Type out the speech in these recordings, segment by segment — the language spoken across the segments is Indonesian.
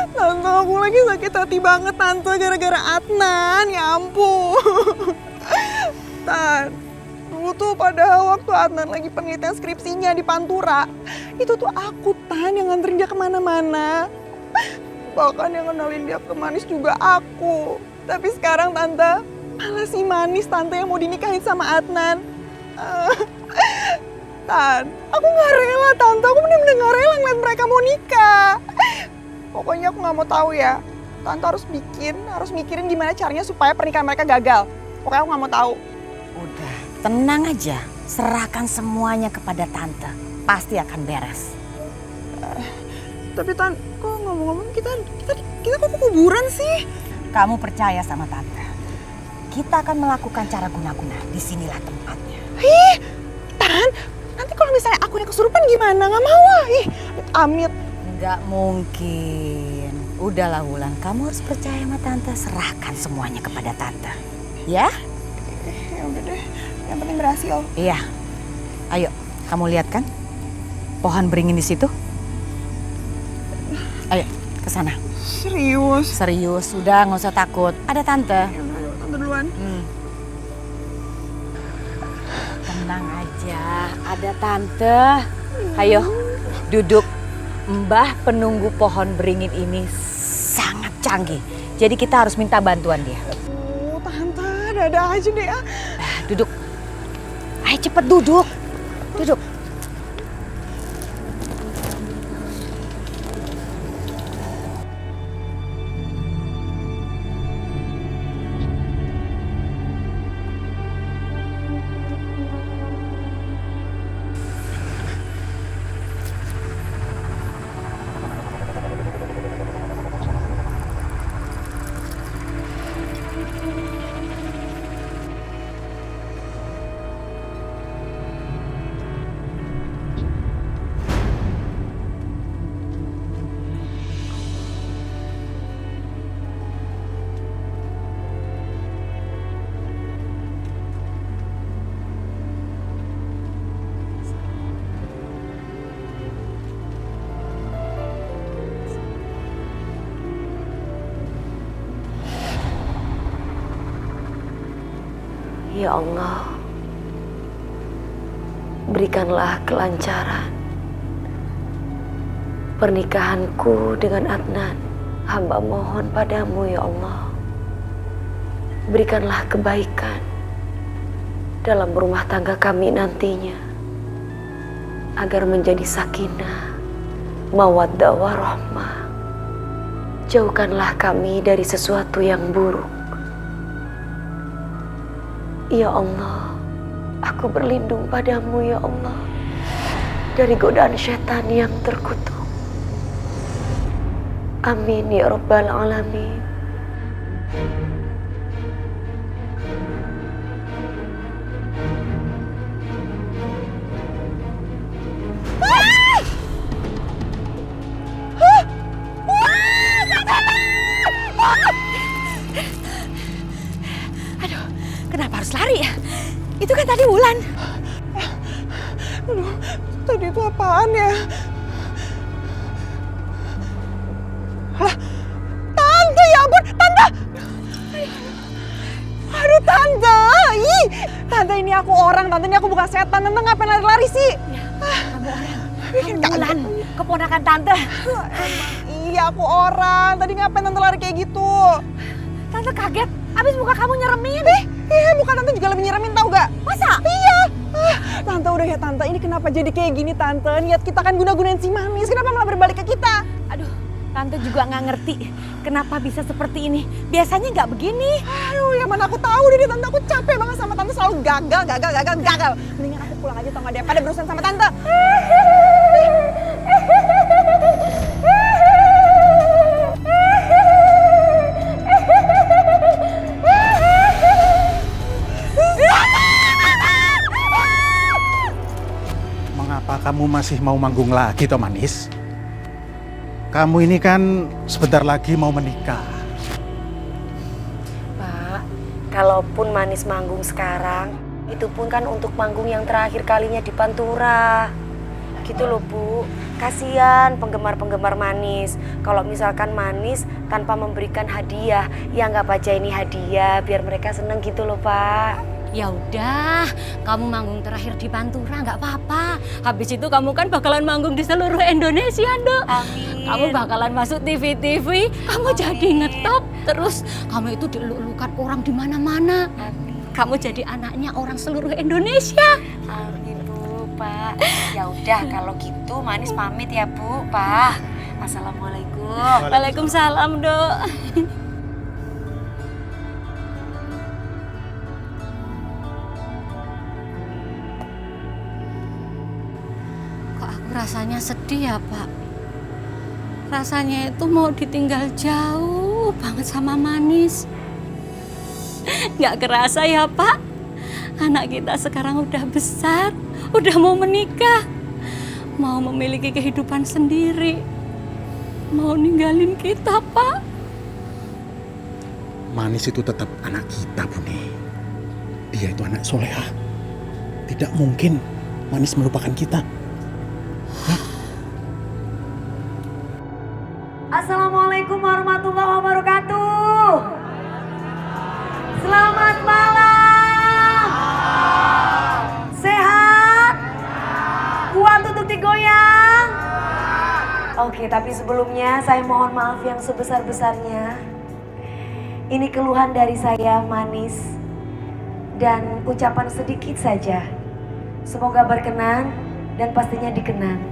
Tante, aku lagi sakit hati banget Tante gara-gara Adnan, ya ampun. Tan, dulu tuh pada waktu Adnan lagi penelitian skripsinya di Pantura, itu tuh aku Tan yang nganterin dia kemana-mana. Bahkan yang kenalin dia ke Manis juga aku. Tapi sekarang Tante, malah si Manis Tante yang mau dinikahin sama Adnan. Tan, aku gak rela Tante, aku bener-bener gak rela ngeliat mereka mau nikah. Pokoknya aku gak mau tahu ya. Tante harus mikirin gimana caranya supaya pernikahan mereka gagal. Pokoknya aku gak mau tahu. Udah, tenang aja. Serahkan semuanya kepada Tante. Pasti akan beres. Tapi Tan, kok ngomong-ngomong kita kok kuburan sih? Kamu percaya sama Tante. Kita akan melakukan cara guna-guna. Disinilah tempatnya. Ih, Tan, nanti kalau misalnya aku yang kesurupan gimana? Gak mau ah. Ih, amit. Nggak mungkin. Udahlah Wulan, kamu harus percaya sama Tante. Serahkan semuanya kepada Tante. Ya? Ya udah deh, yang penting berhasil. Iya. Ayo, kamu lihat kan? Pohon beringin di situ? Ayo, ke sana. Serius? Serius, udah nggak usah takut. Ada Tante. Ya udah, ayo, Tante duluan. Tenang aja, ada Tante. Ayo, duduk. Mbah penunggu pohon beringin ini sangat canggih. Jadi kita harus minta bantuan dia. Oh, Tante, ada aja deh ya. Duduk. Ayo cepet duduk. Duduk. Ya Allah, berikanlah kelancaran pernikahanku dengan Adnan. Hamba mohon padamu ya Allah, berikanlah kebaikan dalam rumah tangga kami nantinya, agar menjadi sakinah, mawaddah warahmah. Jauhkanlah kami dari sesuatu yang buruk. Ya Allah, aku berlindung padamu ya Allah dari godaan syaitan yang terkutuk. Amin ya Rabbal Alamin. Kenapa harus lari ya? Itu kan tadi Wulan. Aduh, tadi itu apaan ya? Lah, Tante, ya ampun, Tante! Aduh, Tante! Ih, Tante, ini aku orang, Tante, ini aku bukan setan. Tante ngapain lari-lari sih? Kamu orang. Bikin Kamu Wulan, keponakan Tante. Iya, aku orang. Tadi ngapain Tante lari kayak gitu? Tante kaget, abis muka kamu nyeremin. Iya, muka Tante juga lebih nyeremin, tau gak? Masa? Iya. Tante, udah ya Tante, ini kenapa jadi kayak gini Tante? Niat kita kan guna-gunain si Manis, kenapa malah berbalik ke kita? Aduh, Tante juga nggak ngerti kenapa bisa seperti ini. Biasanya nggak begini. Aduh, ya mana aku tahu deh Tante, aku capek banget sama Tante, selalu gagal. Mendingan aku pulang aja tau gak, daripada berurusan sama Tante. Mengapa kamu masih mau manggung lagi, toh Manis? Kamu ini kan sebentar lagi mau menikah. Pak, kalaupun Manis manggung sekarang, itu pun kan untuk manggung yang terakhir kalinya di Pantura. gitu loh Bu. Kasihan penggemar-penggemar Manis. Kalau misalkan Manis tanpa memberikan hadiah, ya anggap aja ini hadiah biar mereka seneng gitu loh Pak. Ya udah, kamu manggung terakhir di Pantura nggak apa-apa. Habis itu kamu kan bakalan manggung di seluruh Indonesia, Dok. Amin. Kamu bakalan masuk TV-TV, kamu jadi ngetop. Terus kamu itu dieluk-elukan orang di mana-mana. Kamu jadi anaknya orang seluruh Indonesia. Amin Bu, Pak. Ya udah kalau gitu Manis pamit ya Bu, Pak. Assalamualaikum. Waalaikumsalam, Dok. Kok aku rasanya sedih ya, Pak? Rasanya itu mau ditinggal jauh banget sama Manis. Nggak kerasa ya, Pak? Anak kita sekarang udah besar, udah mau menikah, mau memiliki kehidupan sendiri, mau ninggalin kita, Pak. Manis itu tetap anak kita, Buni. Dia itu anak solehah. Tidak mungkin Manis melupakan kita. Assalamualaikum warahmatullahi wabarakatuh. Selamat malam. Sehat? Kuat untuk digoyang? Oke, tapi sebelumnya saya mohon maaf yang sebesar-besarnya. Ini keluhan dari saya, Manis. Dan ucapan sedikit saja. Semoga berkenan dan pastinya dikenan.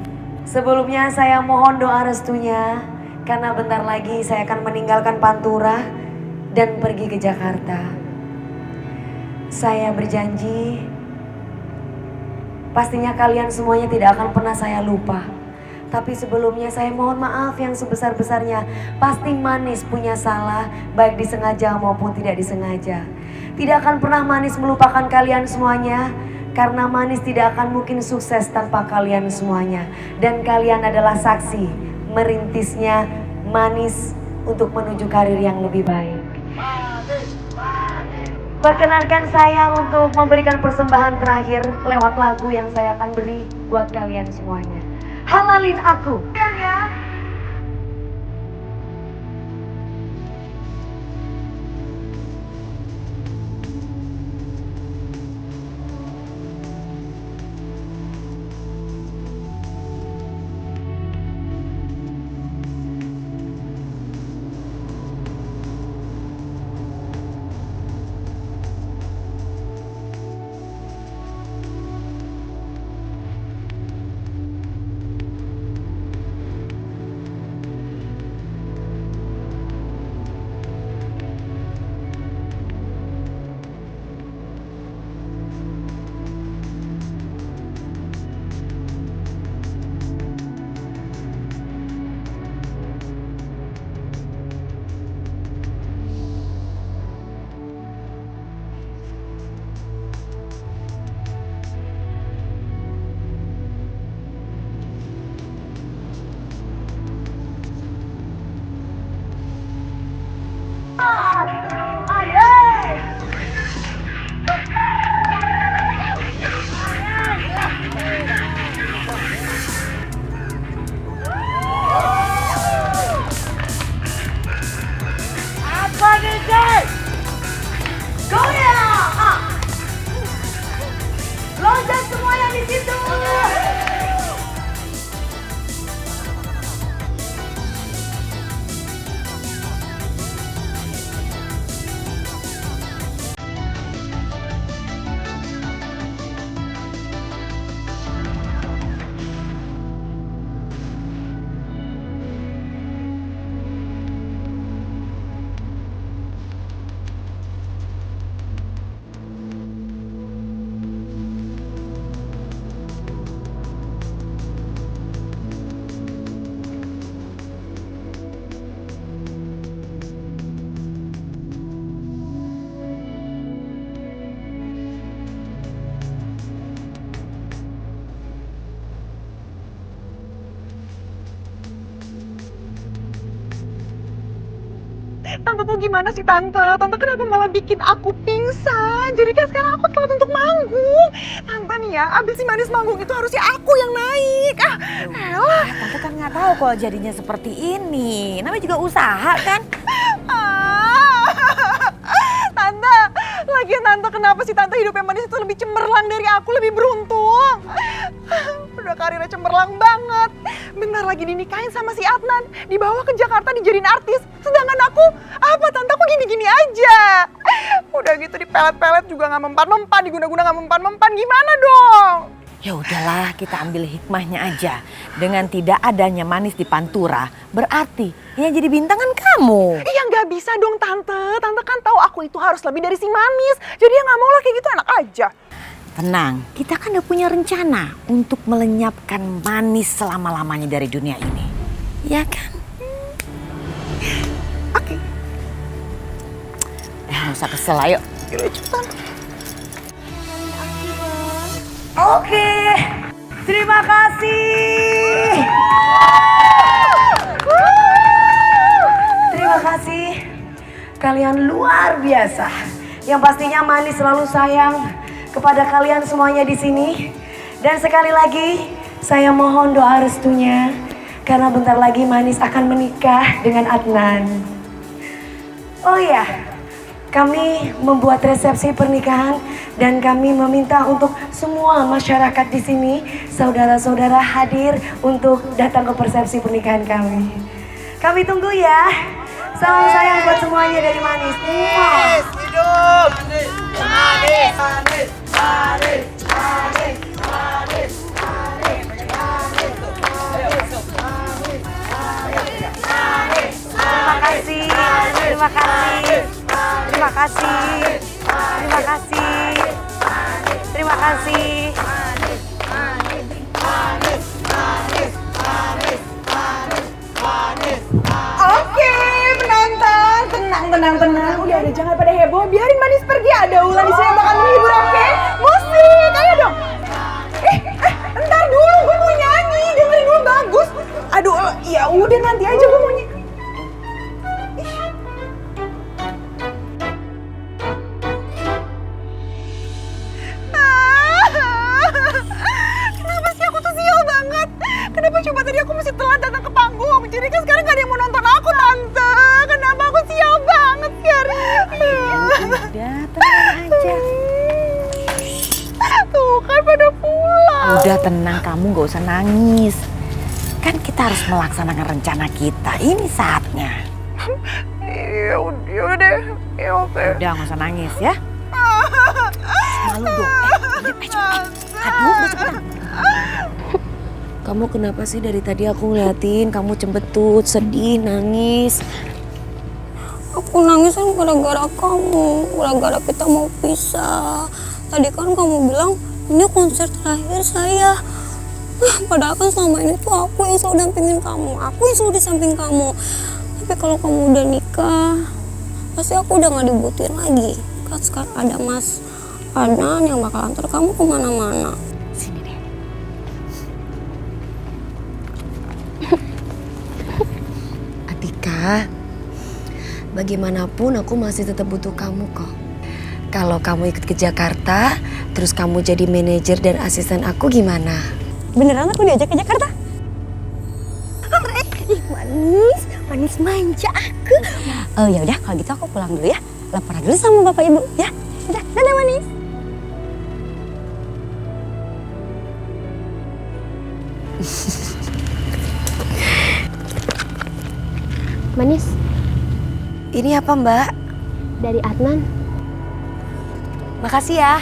Sebelumnya saya mohon doa restunya. Karena bentar lagi saya akan meninggalkan Pantura dan pergi ke Jakarta. Saya berjanji, pastinya kalian semuanya tidak akan pernah saya lupa. Tapi sebelumnya saya mohon maaf yang sebesar-besarnya. Pasti Manis punya salah, baik disengaja maupun tidak disengaja. Tidak akan pernah Manis melupakan kalian semuanya. Karena Manis tidak akan mungkin sukses tanpa kalian semuanya. Dan kalian adalah saksi merintisnya Manis untuk menuju karir yang lebih baik. Perkenankan saya untuk memberikan persembahan terakhir lewat lagu yang saya akan beri buat kalian semuanya. Halalin aku. Ya. Loncat semuanya di situ. Tante tuh gimana sih Tante? Tante kenapa malah bikin aku pingsan? Jadi kan sekarang aku telat untuk manggung. Tante nih ya, abis si Manis manggung itu harusnya aku yang naik. Ah, Elah, tante kan nggak tahu kalau jadinya seperti ini. Namanya juga usaha kan. Tante, lagian tante kenapa sih tante hidupnya manis itu lebih cemerlang dari aku, lebih beruntung. Udah karirnya cemerlang banget. Bentar lagi dinikahin sama si Adnan, dibawa ke Jakarta dijadiin artis. Sedangkan aku, apa tante aku gini-gini aja. Udah gitu dipelet-pelet juga nggak mempan-mempan, diguna-guna nggak mempan-mempan, gimana dong? Ya udahlah, kita ambil hikmahnya aja. Dengan tidak adanya Manis di Pantura, berarti yang jadi bintang kan kamu. Iya nggak bisa dong tante. Tante kan tahu aku itu harus lebih dari si Manis. Jadi ya nggak mau lah kayak gitu, enak aja. Tenang, kita kan udah punya rencana untuk melenyapkan Manis selama-lamanya dari dunia ini. Ya kan? Oke. Nggak usah kesel, ayo. Yaudah cepetan. Oke, terima kasih. Terima kasih. Kalian luar biasa. Yang pastinya Manis selalu sayang kepada kalian semuanya di sini. Dan sekali lagi saya mohon doa restunya karena bentar lagi Manis akan menikah dengan Adnan. Oh iya, kami membuat resepsi pernikahan dan kami meminta untuk semua masyarakat di sini, saudara-saudara hadir untuk datang ke resepsi pernikahan kami. Kami tunggu ya. Salam sayang buat semuanya dari Manis. Manis, hidup! Manis, manis, manis, manis, manis, manis, Terima kasih, terima kasih, terima kasih, terima kasih, terima kasih. Oke, penonton, tenang. Udah jangan pada heboh, biarin Manis pergi. Ada Ulan di sini yang bakal menghibur, oke? Musik, ayo dong. Entar dulu, gue mau nyanyi, dengerin dulu bagus. Aduh, ya udah nanti aja gue mau nyanyi. Kenapa sih aku tuh sial banget? Kenapa coba tadi aku mesti telat datang ke panggung? Jadi kan sekarang gak ada yang mau nonton aku, tante. Kenapa aku sial banget sih hari ini? Udah, tenang aja. Tuh kan pada pulang. Udah tenang, kamu gak usah nangis. Kan kita harus melaksanakan rencana kita. Ini saatnya. Ya udah deh. Ya oke. Udah gak usah nangis ya. Malu dong. Aduh, udah cepetan. Kamu kenapa sih dari tadi aku ngeliatin kamu cembetut, sedih, nangis? Aku nangis kan gara-gara kamu, gara-gara kita mau pisah. Tadi kan kamu bilang ini konser terakhir saya. Padahal kan selama ini tuh aku yang selalu dampingin kamu, aku yang selalu di samping kamu. Tapi kalau kamu udah nikah, pasti aku udah gak dibutuhin lagi. Kan sekarang ada Mas Adnan yang bakal antar kamu kemana-mana. Sini deh. Atika, bagaimanapun aku masih tetap butuh kamu kok. Kalau kamu ikut ke Jakarta, terus kamu jadi manajer dan asisten aku gimana? Beneran aku diajak ke Jakarta? Manis manja aku. Oh ya udah kalau gitu aku pulang dulu ya. Laporan dulu sama bapak ibu ya. Udah, dadah Manis. Manis, Ini apa Mbak? dari Adnan. Makasih ya.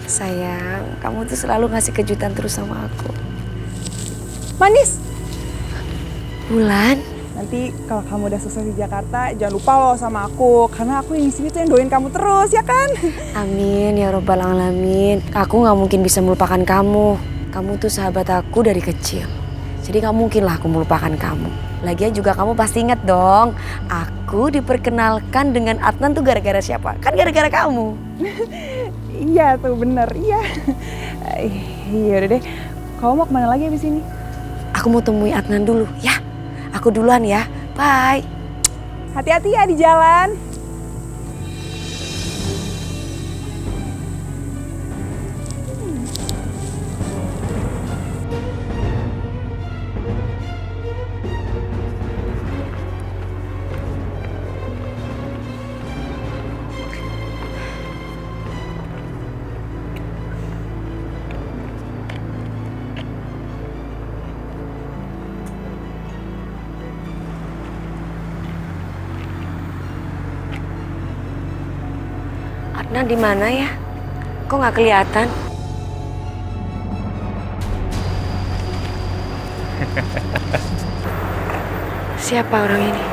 Sayang, kamu tuh selalu ngasih kejutan terus sama aku. Manis, Bulan, nanti kalau kamu udah selesai di Jakarta, jangan lupa loh sama aku. Karena aku yang di sini tuh yang doain kamu terus, ya kan? amin ya robbal alamin. Aku gak mungkin bisa melupakan kamu. Kamu tuh sahabat aku dari kecil. Jadi gak mungkin lah aku melupakan kamu. Lagian juga kamu pasti inget dong, aku diperkenalkan dengan Adnan tuh gara-gara siapa? Kan gara-gara kamu. Iya tuh, bener. Iya. Iya udah deh. Kamu mau kemana lagi abis ini? Aku mau temui Adnan dulu ya. Aku duluan ya. Bye. Hati-hati ya di jalan. Adnan di mana ya? Kok nggak kelihatan? Siapa orang ini?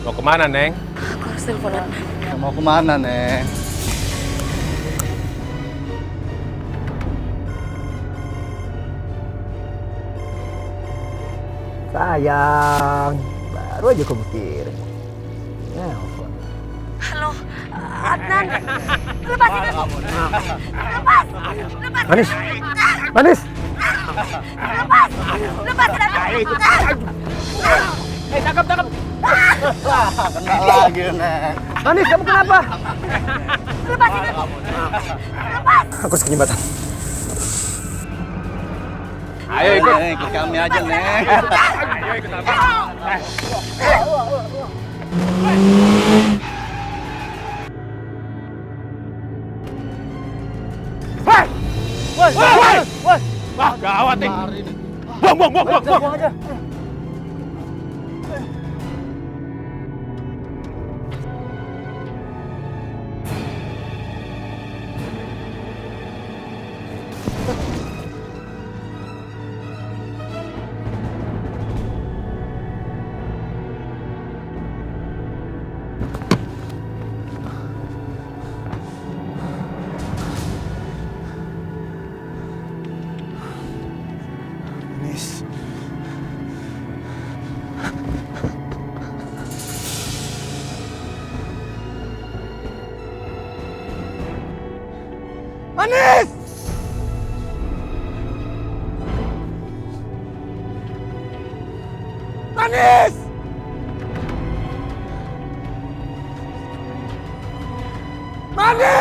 Mau kemana, Neng? Aku harus telepon Adnan. Mau kemana, Neng? Sayang, baru aja kamu kirim. Nelfon. Halo, Adnan. Lepasin aku. Lepas. Lepas. Manis, Manis. Lepas. Lepasin aku. Tangkap. Kena lagi, Neng. Manis, kamu kenapa? Lepasin aku. Lepas. Aku harus ke jembatan. Ayo ikut. Neng, ikut kami aja, Neng. Ayo ikut Abang. Woi. Wah, gawat nih. Buang. Buang aja. Manis. Manis! Manis! Manis!